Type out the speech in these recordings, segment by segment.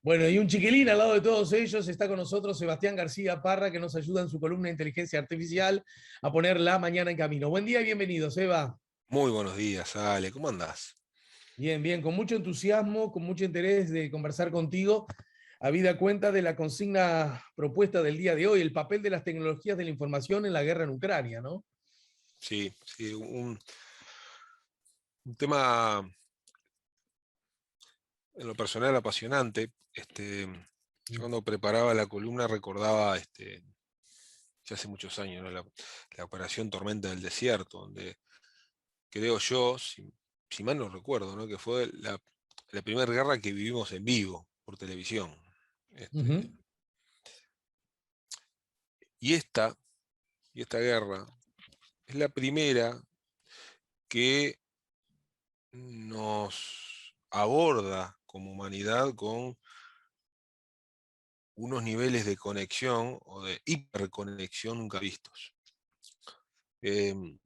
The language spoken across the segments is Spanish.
Bueno, y un chiquilín al lado de todos ellos está con nosotros Sebastián García Parra, que nos ayuda en su columna de inteligencia artificial a poner la mañana en camino. Buen día y bienvenido, Seba. Muy buenos días, Ale, ¿cómo andás? Bien, bien, con mucho entusiasmo, con mucho interés de conversar contigo, habida cuenta de la consigna propuesta del día de hoy, el papel de las tecnologías de la información en la guerra en Ucrania, ¿no? Sí, sí, un tema en lo personal apasionante. Yo cuando preparaba la columna recordaba, ya hace muchos años, ¿no? La operación Tormenta del Desierto, donde creo yo, si mal no recuerdo, ¿no? Que fue la primera guerra que vivimos en vivo por televisión. Este, Ujú. y esta, y esta guerra es la primera que nos aborda como humanidad con unos niveles de conexión o de hiperconexión nunca vistos. Em,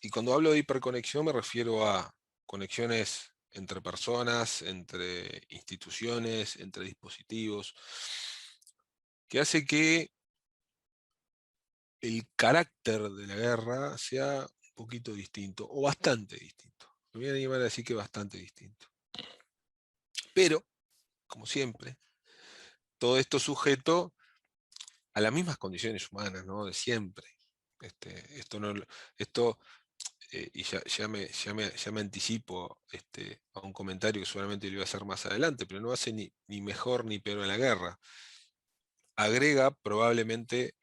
y cuando hablo de hiperconexión me refiero a conexiones entre personas, entre instituciones, entre dispositivos, que hace que el carácter de la guerra sea un poquito distinto, o bastante distinto. Me voy a animar a decir que bastante distinto. Pero, como siempre, todo esto sujeto a las mismas condiciones humanas, ¿no? De siempre. Esto no, esto, y ya me anticipo a un comentario que seguramente le voy a hacer más adelante, pero no hace ni mejor ni peor en la guerra. Agrega probablemente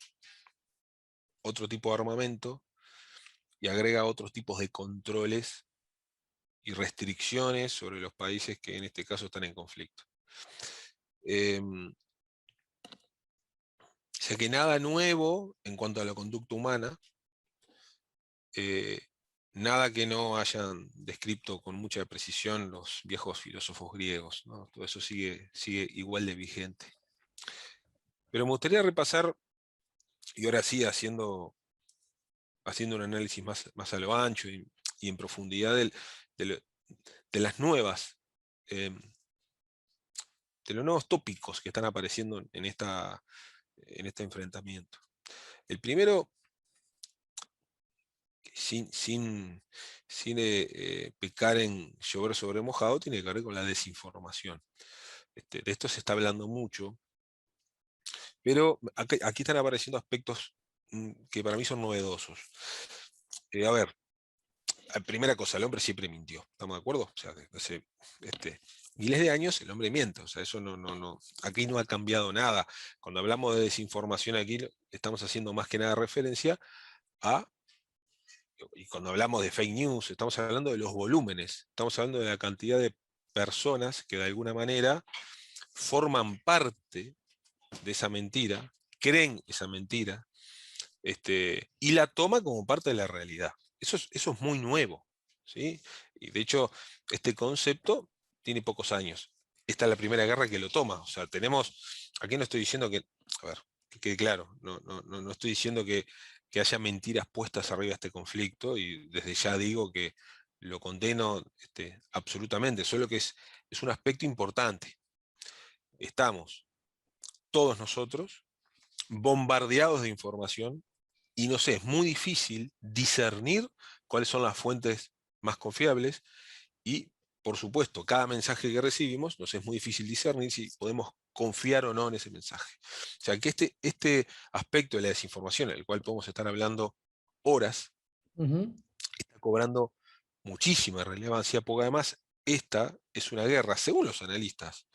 otro tipo de armamento y agrega otros tipos de controles y restricciones sobre los países que en este caso están en conflicto. O sea que nada nuevo en cuanto a la conducta humana, eh, nada que no hayan descrito con mucha precisión los viejos filósofos griegos, ¿no? Todo eso sigue igual de vigente. Pero me gustaría repasar, y ahora sí haciendo un análisis más a lo ancho y en profundidad de, lo- de las nuevas, eh, de los nuevos tópicos que están apareciendo en este enfrentamiento. El primero, sin, sin, sin pecar en llover sobre mojado, tiene que ver con la desinformación. De esto se está hablando mucho, pero aquí están apareciendo aspectos que para mí son novedosos. A ver, primera cosa, el hombre siempre mintió, ¿estamos de acuerdo? O sea, desde hace miles de años el hombre miente, o sea, eso no, aquí no ha cambiado nada. Cuando hablamos de desinformación aquí estamos haciendo más que nada referencia a, y cuando hablamos de fake news, estamos hablando de los volúmenes, estamos hablando de la cantidad de personas que de alguna manera forman parte de esa mentira, creen esa mentira, y la toma como parte de la realidad. Eso es muy nuevo, ¿sí? Y de hecho, este concepto tiene pocos años. Esta es la primera guerra que lo toma. O sea, aquí no estoy diciendo que, a ver, que quede claro, no estoy diciendo que haya mentiras puestas arriba de este conflicto, y desde ya digo que lo condeno absolutamente, solo que es un aspecto importante. Estamos todos nosotros bombardeados de información y no sé, es muy difícil discernir cuáles son las fuentes más confiables y, por supuesto, cada mensaje que recibimos nos es muy difícil discernir si podemos confiar o no en ese mensaje. O sea, que este aspecto de la desinformación, el cual podemos estar hablando horas, Ujú. está cobrando muchísima relevancia, porque además esta es una guerra, según los analistas,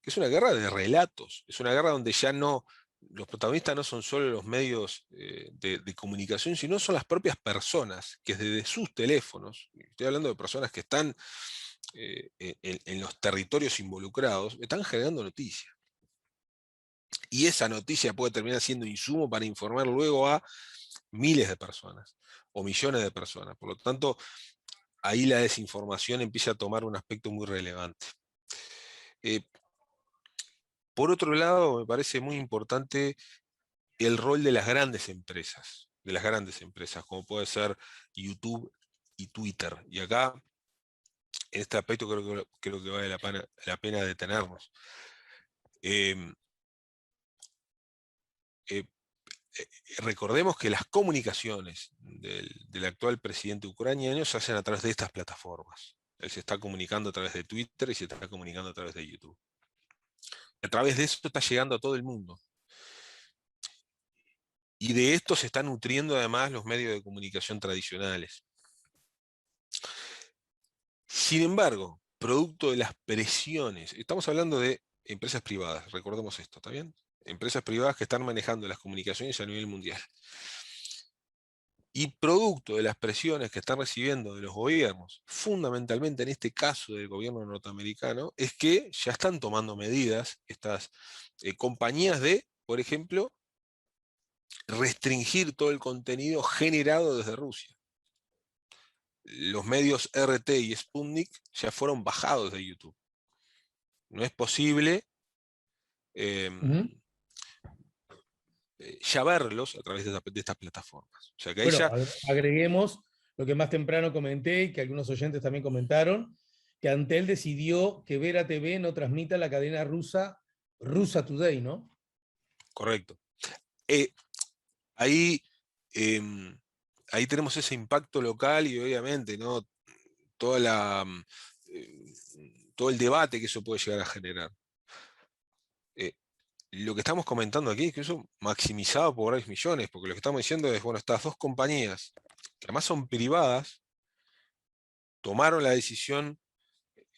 que es una guerra de relatos, es una guerra donde ya no, los protagonistas no son solo los medios de comunicación, sino son las propias personas que desde sus teléfonos, estoy hablando de personas que están en los territorios involucrados, están generando noticias. Y esa noticia puede terminar siendo insumo para informar luego a miles de personas o millones de personas. Por lo tanto, ahí la desinformación empieza a tomar un aspecto muy relevante. Eh, por otro lado, me parece muy importante el rol de las grandes empresas, como puede ser YouTube y Twitter. Y acá, en este aspecto, creo que vale la pena detenernos. Em, eh, Recordemos que las comunicaciones del actual presidente ucraniano se hacen a través de estas plataformas. Él se está comunicando a través de Twitter y se está comunicando a través de YouTube. A través de eso está llegando a todo el mundo. Y de esto se están nutriendo además los medios de comunicación tradicionales. Sin embargo, producto de las presiones, estamos hablando de empresas privadas, recordemos esto, ¿está bien? Empresas privadas que están manejando las comunicaciones a nivel mundial. Y producto de las presiones que están recibiendo de los gobiernos, fundamentalmente en este caso del gobierno norteamericano, es que ya están tomando medidas estas compañías de, por ejemplo, restringir todo el contenido generado desde Rusia. Los medios RT y Sputnik ya fueron bajados de YouTube. No es posible ya verlos a través de estas plataformas. O sea que ahí Bueno, ya... agreguemos lo que más temprano comenté y que algunos oyentes también comentaron, que Antel decidió que Vera TV no transmita la cadena rusa Rusa Today, ¿no? Correcto. Eh, ahí, ahí tenemos ese impacto local y obviamente, ¿no? Toda eh, todo el debate que eso puede llegar a generar. Lo que estamos comentando aquí es que eso maximizado por varios millones, porque lo que estamos diciendo es, bueno, estas dos compañías, que además son privadas, tomaron la decisión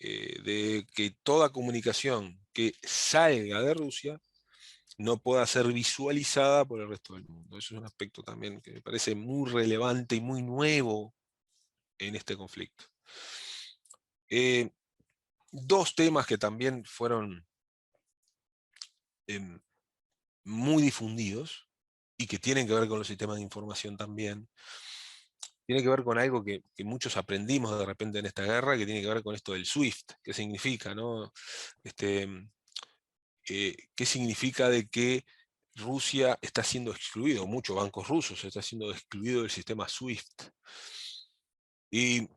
de que toda comunicación que salga de Rusia no pueda ser visualizada por el resto del mundo. Eso es un aspecto también que me parece muy relevante y muy nuevo en este conflicto. Dos temas que también fueron muy difundidos y que tienen que ver con los sistemas de información también, tiene que ver con algo que muchos aprendimos de repente en esta guerra, que tiene que ver con esto del SWIFT, qué significa, ¿no? ¿Qué significa de que Rusia está siendo excluido, muchos bancos rusos está siendo excluido del sistema SWIFT? Y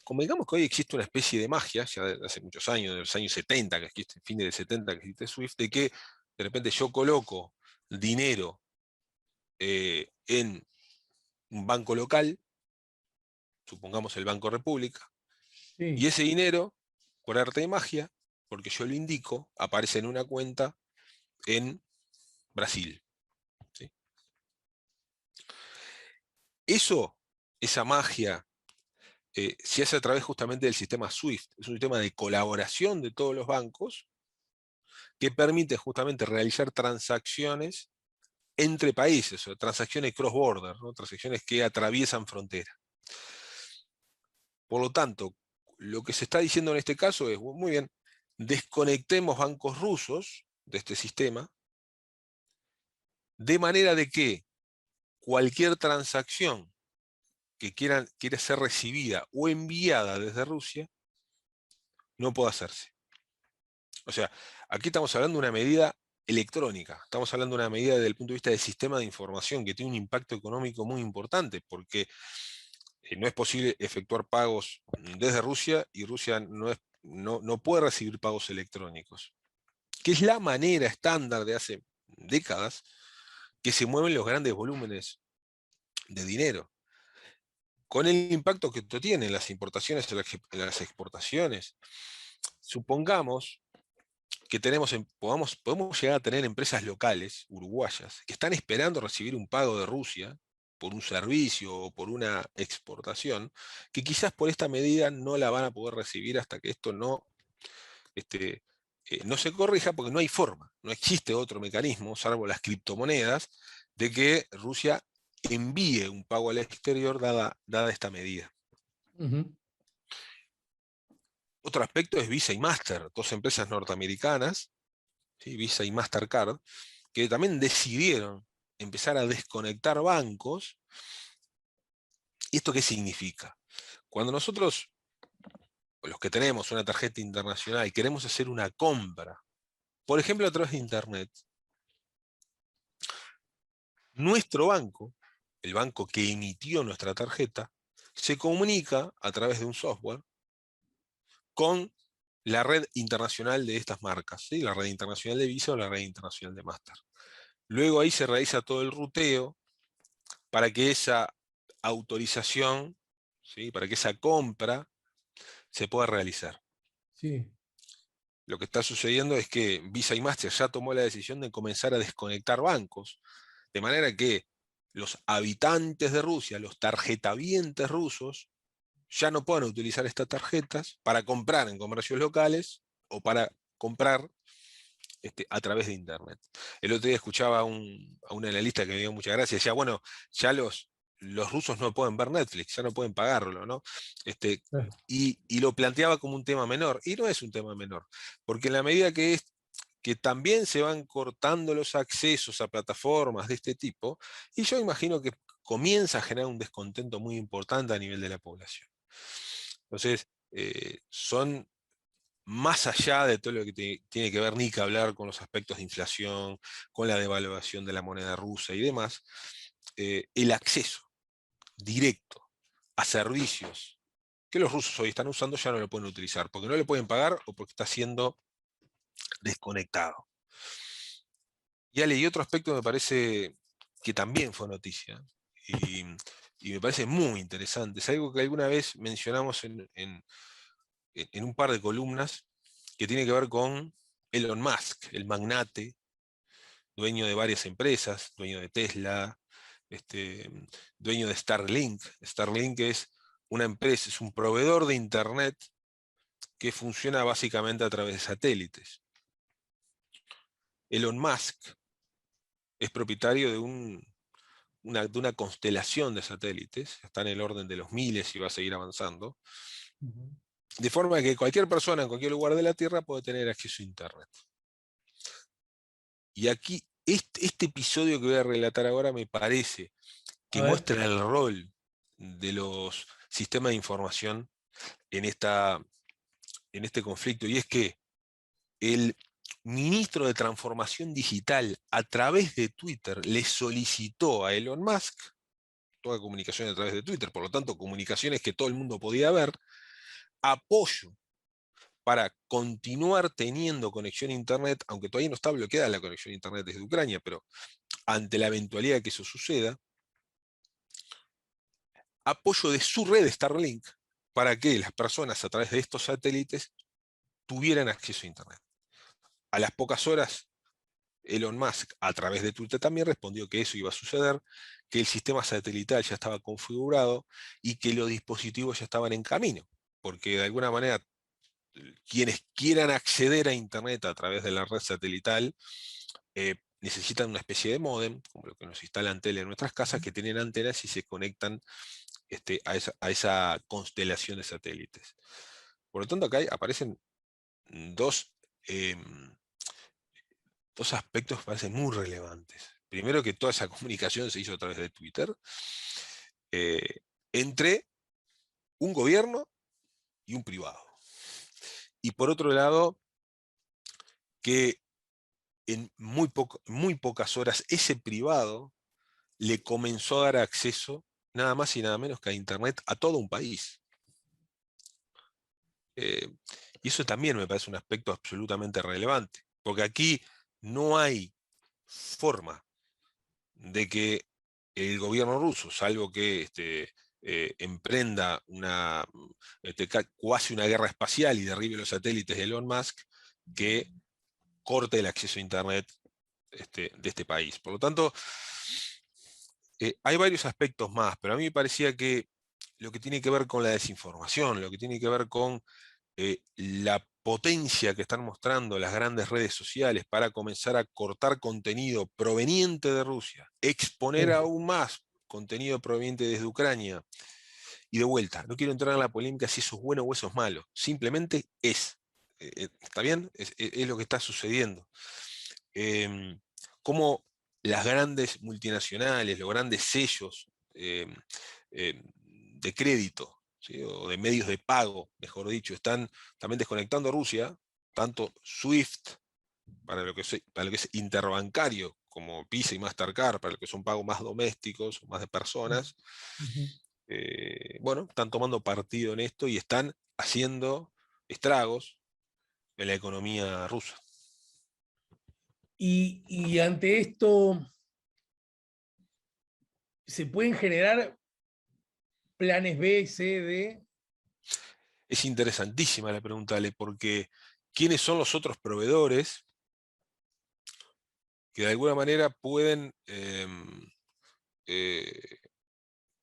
convengamos que hoy existe una especie de magia, ya de hace muchos años, de los años 70, que existe, fines de 70 que existe SWIFT, de que de repente yo coloco dinero en un banco local, supongamos el Banco República, y Sí. ese dinero, por arte de magia, porque yo lo indico, aparece en una cuenta en Brasil. ¿Sí? Eso, esa magia, se hace a través justamente del sistema SWIFT. Es un sistema de colaboración de todos los bancos que permite justamente realizar transacciones entre países, o transacciones cross-border, ¿no? Transacciones que atraviesan fronteras. Por lo tanto, lo que se está diciendo en este caso es, muy bien, desconectemos bancos rusos de este sistema, de manera de que cualquier transacción que quiera ser recibida o enviada desde Rusia no pueda hacerse. O sea, aquí estamos hablando de una medida electrónica, estamos hablando de una medida desde el punto de vista del sistema de información que tiene un impacto económico muy importante, porque no es posible efectuar pagos desde Rusia y Rusia no puede recibir pagos electrónicos, que es la manera estándar de hace décadas que se mueven los grandes volúmenes de dinero. Con el impacto que esto tiene en las importaciones y en las exportaciones, supongamos que podemos llegar a tener empresas locales, uruguayas, que están esperando recibir un pago de Rusia por un servicio o por una exportación, que quizás por esta medida no la van a poder recibir hasta que esto no se corrija, porque no hay forma, no existe otro mecanismo, salvo las criptomonedas, de que Rusia envíe un pago al exterior dada esta medida. Otro aspecto es Visa y Master, dos empresas norteamericanas, ¿sí? Visa y Mastercard, que también decidieron empezar a desconectar bancos. ¿Y esto qué significa? Cuando nosotros, los que tenemos una tarjeta internacional, queremos hacer una compra, por ejemplo a través de Internet, nuestro banco, el banco que emitió nuestra tarjeta, se comunica a través de un software con la red internacional de estas marcas, ¿sí? La red internacional de Visa o la red internacional de Master. Luego ahí se realiza todo el ruteo para que esa autorización, ¿sí? Para que esa compra se pueda realizar. Sí, Lo que está sucediendo es que Visa y Master ya tomó la decisión de comenzar a desconectar bancos, de manera que los habitantes de Rusia, los tarjetavientes rusos, ya no pueden utilizar estas tarjetas para comprar en comercios locales o para comprar a través de Internet. El otro día escuchaba a un analista que me dio mucha gracia, decía, bueno, ya los rusos no pueden ver Netflix, ya no pueden pagarlo, ¿no? claro. Y lo planteaba como un tema menor, y no es un tema menor, porque en la medida que también se van cortando los accesos a plataformas de este tipo, y yo imagino que comienza a generar un descontento muy importante a nivel de la población. Entonces, son más allá de todo lo que tiene que ver ni que hablar con los aspectos de inflación, con la devaluación de la moneda rusa y demás, el acceso directo a servicios que los rusos hoy están usando ya no lo pueden utilizar, porque no le pueden pagar o porque está siendo desconectado. Y Ale, y otro aspecto me parece que también fue noticia, y, y me parece muy interesante, es algo que alguna vez mencionamos en un par de columnas, que tiene que ver con Elon Musk, el magnate, dueño de varias empresas, dueño de Tesla, este, dueño de Starlink. Starlink es una empresa, es un proveedor de Internet que funciona básicamente a través de satélites. Elon Musk es propietario de una constelación de satélites, está en el orden de los miles y va a seguir avanzando, Ujú. de forma que cualquier persona en cualquier lugar de la Tierra puede tener acceso a Internet. Y aquí, este episodio que voy a relatar ahora me parece A que ver, muestra el rol de los sistemas de información en, en este conflicto, y es que el ministro de Transformación Digital a través de Twitter le solicitó a Elon Musk, toda comunicación a través de Twitter, por lo tanto comunicaciones que todo el mundo podía ver, apoyo para continuar teniendo conexión a Internet, aunque todavía no está bloqueada la conexión a Internet desde Ucrania, pero ante la eventualidad de que eso suceda, apoyo de su red Starlink para que las personas a través de estos satélites tuvieran acceso a Internet. A las pocas horas, Elon Musk, a través de Twitter, también respondió que eso iba a suceder, que el sistema satelital ya estaba configurado y que los dispositivos ya estaban en camino, porque de alguna manera quienes quieran acceder a Internet a través de la red satelital necesitan una especie de módem, como lo que nos instalan tele en nuestras casas, que tienen antenas y se conectan a esa constelación de satélites. Por lo tanto, acá aparecen dos, em, dos aspectos que parecen muy relevantes. Primero, que toda esa comunicación se hizo a través de Twitter, eh, entre un gobierno y un privado. Y por otro lado, que en muy pocas horas ese privado le comenzó a dar acceso nada más y nada menos que a Internet a todo un país. Eh, y eso también me parece un aspecto absolutamente relevante, porque aquí no hay forma de que el gobierno ruso, salvo que emprenda cuasi una guerra espacial y derribe los satélites de Elon Musk, que corte el acceso a Internet de este país. Por lo tanto, hay varios aspectos más, pero a mí me parecía que lo que tiene que ver con la desinformación, lo que tiene que ver con la potencia que están mostrando las grandes redes sociales para comenzar a cortar contenido proveniente de Rusia, exponer sí, aún más contenido proveniente desde Ucrania. Y de vuelta, no quiero entrar en la polémica si eso es bueno o eso es malo, simplemente es. ¿Está bien? Es lo que está sucediendo. Em, Cómo las grandes multinacionales, los grandes sellos de crédito, ¿sí? O de medios de pago, mejor dicho, están también desconectando a Rusia, tanto SWIFT para lo que es interbancario, como Visa y Mastercard, para lo que son pagos más domésticos, más de personas, ujú, bueno, están tomando partido en esto y están haciendo estragos en la economía rusa. Y ante esto, ¿se pueden generar planes B, C, D? Es interesantísima la pregunta, Ale, porque ¿quiénes son los otros proveedores que de alguna manera pueden eh,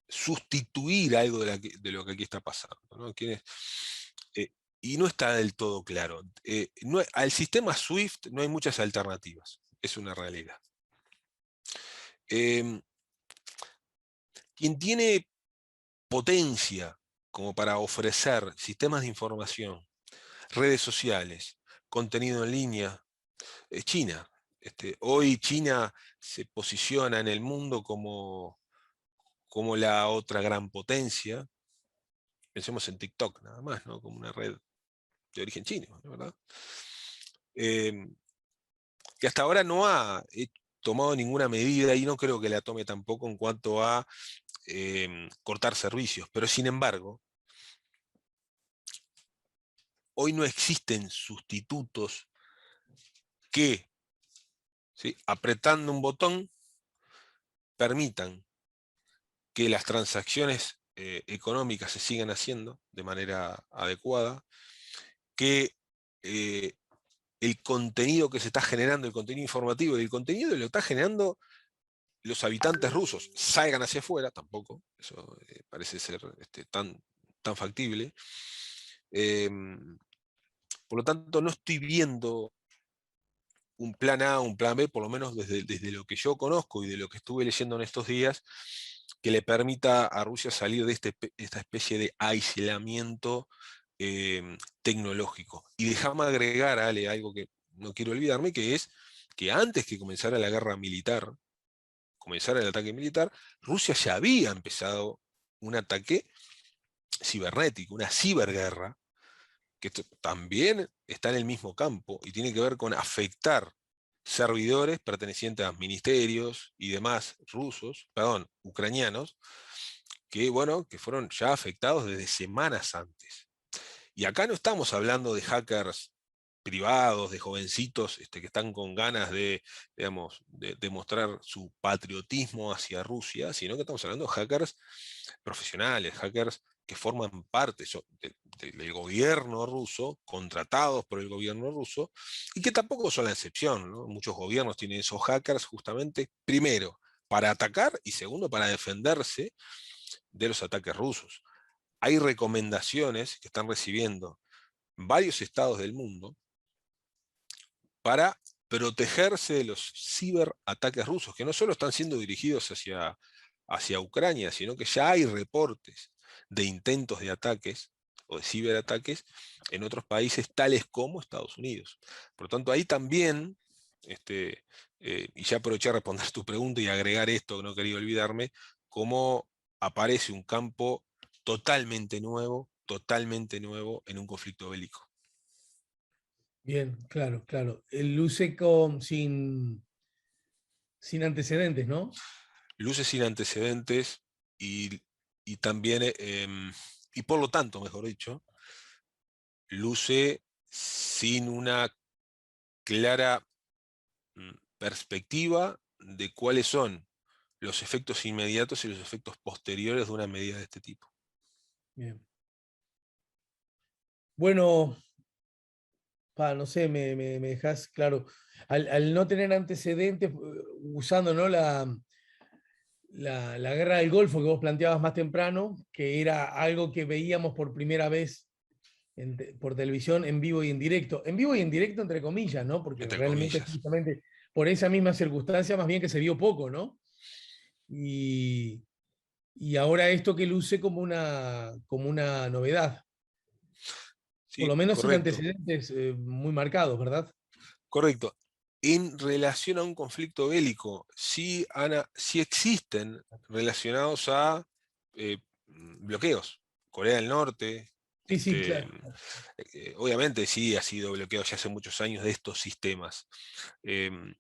sustituir algo de lo que aquí está pasando, ¿no? Eh, y no está del todo claro. Al sistema SWIFT no hay muchas alternativas, es una realidad. Quien tiene potencia como para ofrecer sistemas de información, redes sociales, contenido en línea, es China. Hoy China se posiciona en el mundo como la otra gran potencia. Pensemos en TikTok nada más, ¿no? Como una red de origen chino, ¿verdad? Eh, que hasta ahora no ha tomado ninguna medida y no creo que la tome tampoco en cuanto a cortar servicios, pero sin embargo, hoy no existen sustitutos que, ¿sí?, apretando un botón, permitan que las transacciones económicas se sigan haciendo de manera adecuada, que eh, el contenido que se está generando, el contenido informativo y el contenido lo está generando los habitantes rusos, salgan hacia afuera, tampoco, eso parece ser tan factible. Eh, por lo tanto, no estoy viendo un plan A, un plan B, por lo menos desde lo que yo conozco y de lo que estuve leyendo en estos días, que le permita a Rusia salir de esta especie de aislamiento tecnológico. Y déjame agregar, Ale, algo que no quiero olvidarme, que es que antes que comenzara la guerra militar, comenzara el ataque militar, Rusia ya había empezado un ataque cibernético, una ciberguerra, que también está en el mismo campo y tiene que ver con afectar servidores pertenecientes a ministerios y demás rusos, perdón, ucranianos, que, bueno, que fueron ya afectados desde semanas antes. Y acá no estamos hablando de hackers privados, de jovencitos que están con ganas de, digamos, de mostrar su patriotismo hacia Rusia, sino que estamos hablando de hackers profesionales, hackers que forman parte del gobierno ruso, contratados por el gobierno ruso, y que tampoco son la excepción, ¿no? Muchos gobiernos tienen esos hackers justamente, primero, para atacar y segundo, para defenderse de los ataques rusos. Hay recomendaciones que están recibiendo varios estados del mundo para protegerse de los ciberataques rusos, que no solo están siendo dirigidos hacia Ucrania, sino que ya hay reportes de intentos de ataques o de ciberataques en otros países tales como Estados Unidos. Por lo tanto, ahí también, y ya aproveché a responder tu pregunta y agregar esto que no quería olvidarme, cómo aparece un campo totalmente nuevo en un conflicto bélico. Bien, claro, claro. El luce sin antecedentes, ¿no? Luces sin antecedentes y, y también, y por lo tanto, mejor dicho, luce sin una clara perspectiva de cuáles son los efectos inmediatos y los efectos posteriores de una medida de este tipo. Bien. Bueno, no sé, me dejas claro. Al no tener antecedentes, usando, ¿no?, la guerra del Golfo que vos planteabas más temprano, que era algo que veíamos por primera vez por televisión en vivo y en directo. En vivo y en directo, entre comillas, ¿no? Porque Entre realmente, comillas. justamente por esa misma circunstancia, más bien que se vio poco, ¿no? Y, y ahora esto que luce como una novedad, por Sí, lo menos sin correcto. antecedentes muy marcados, ¿verdad? Correcto. En relación a un conflicto bélico, sí, Ana, sí existen relacionados a bloqueos. Corea del Norte, Sí, sí, claro. obviamente sí ha sido bloqueado ya hace muchos años de estos sistemas. Em,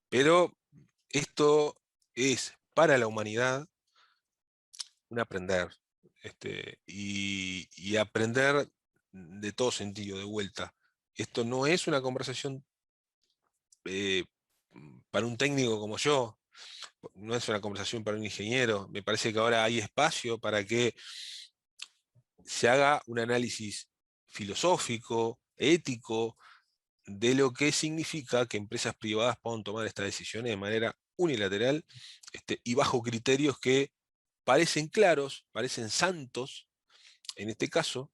pero esto es para la humanidad un aprender. Y aprender de todo sentido, de vuelta. Esto no es una conversación para un técnico como yo, no es una conversación para un ingeniero. Me parece que ahora hay espacio para que se haga un análisis filosófico, ético, de lo que significa que empresas privadas puedan tomar estas decisiones de manera unilateral, y bajo criterios que parecen claros, parecen santos en este caso,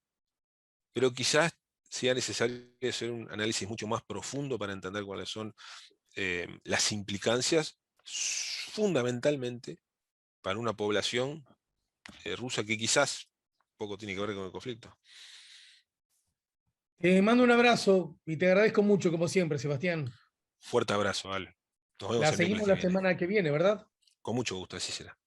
pero quizás sea necesario hacer un análisis mucho más profundo para entender cuáles son las implicancias fundamentalmente para una población rusa que quizás poco tiene que ver con el conflicto. Te mando un abrazo y te agradezco mucho, como siempre, Sebastián. Fuerte abrazo, Ale. Nos vemos La el miércoles seguimos que la viene. semana que viene, ¿verdad? Con mucho gusto, así será.